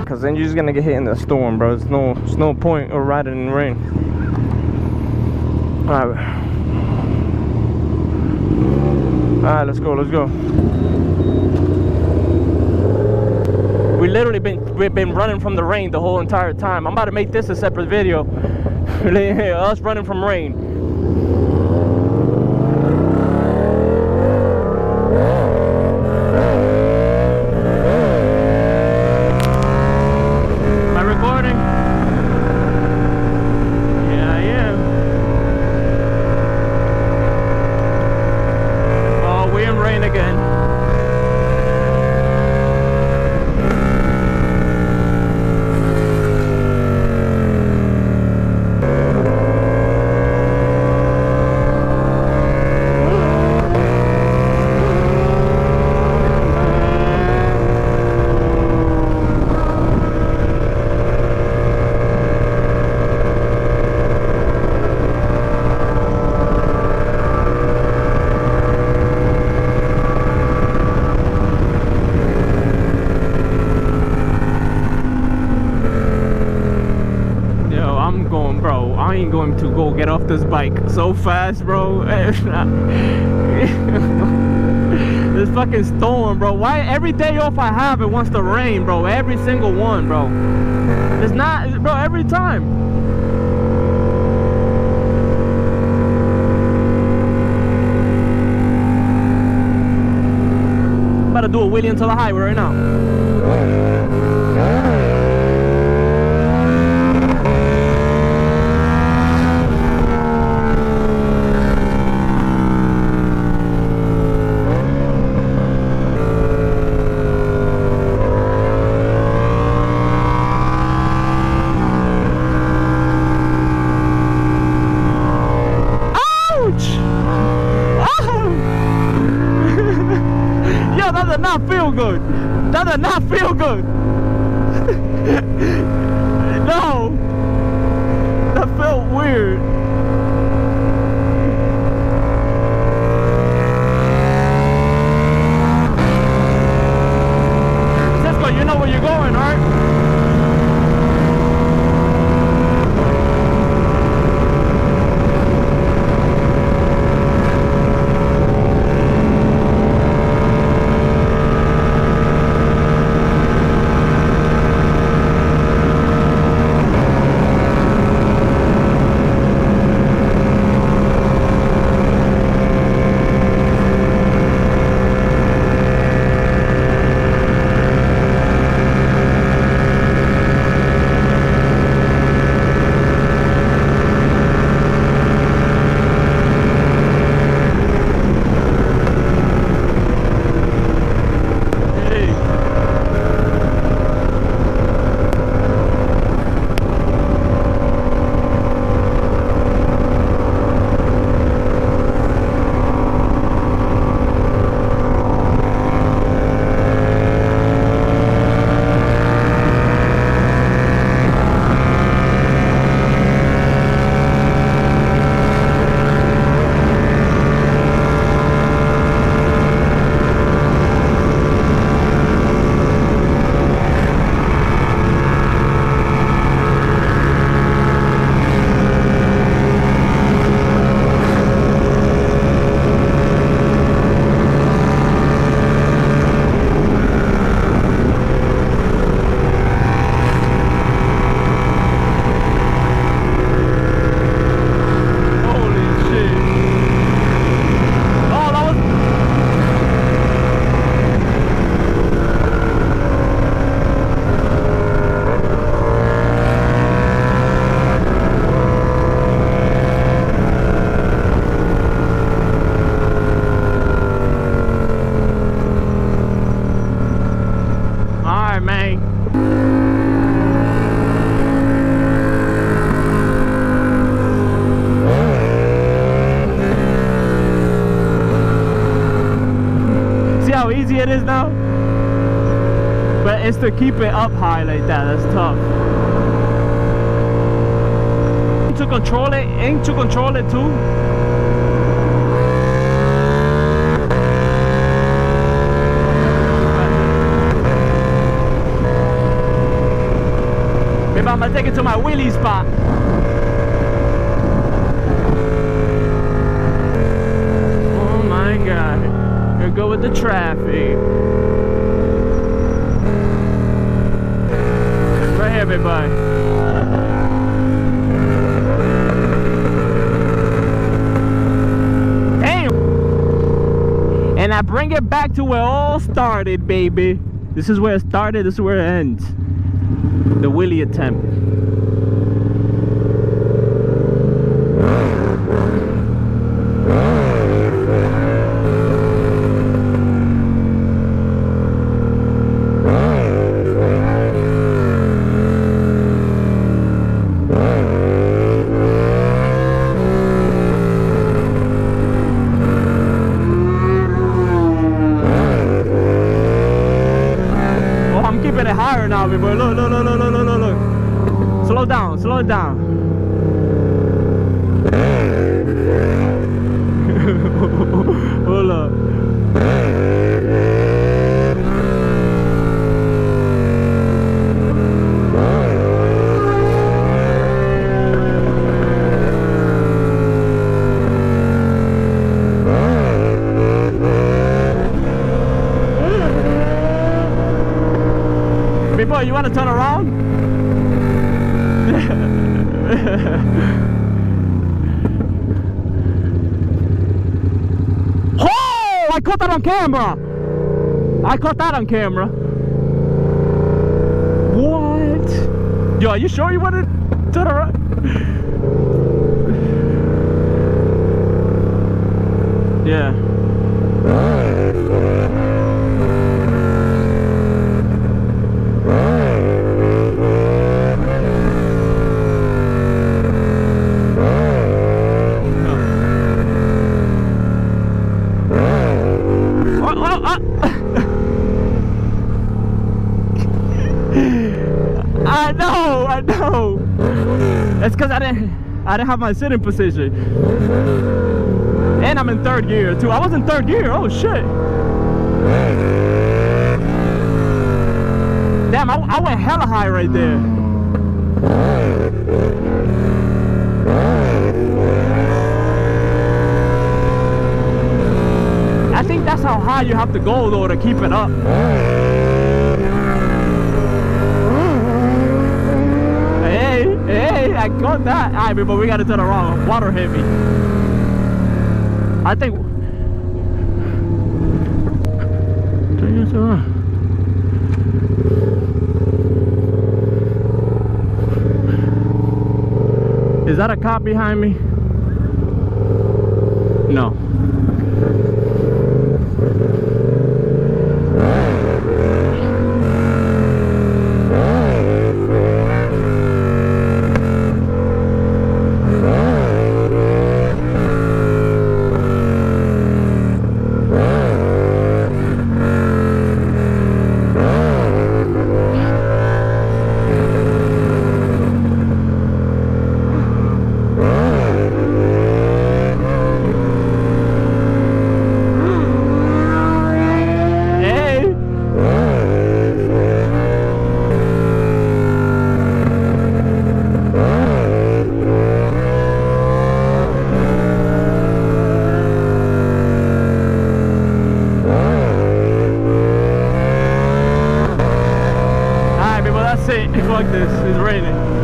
because then you're just gonna get hit in the storm, bro. There's no point of riding in the rain. Alright, let's go. We've been running from the rain the whole entire time. I'm about to make this a separate video. Us running from rain. Going to go get off this bike so fast, bro. This fucking storm, bro. Why every day off I have, it wants to rain, bro? Every single one, bro. It's not, bro, every time. I'm about to do a wheelie into the highway right now. That did not feel good. That did not feel good. No. That felt weird. Cisco, you know where you're going, right? Easy it is now, but it's to keep it up high like that. That's tough. To control it too. I'm gonna take it to my wheelie spot. Oh my God. Here go with the traffic. Right here, big boy. Damn! And I bring it back to where it all started, baby. This is where it started, this is where it ends. The wheelie attempt. Higher now, boy. Look. Slow down, slow it down. Hold up. Boy, you want to turn around? Oh! I caught that on camera! What? Yo, are you sure you want to turn around? Yeah. I know. It's because I didn't have my sitting position. And I'm in third gear too. I was in third gear. Oh shit. Damn, I went hella high right there. I think that's how high you have to go though to keep it up. Hey, I got that. Alright, but we gotta turn around. Water hit me. I think. Turn around. Is that a cop behind me? No. Fuck this, it's raining.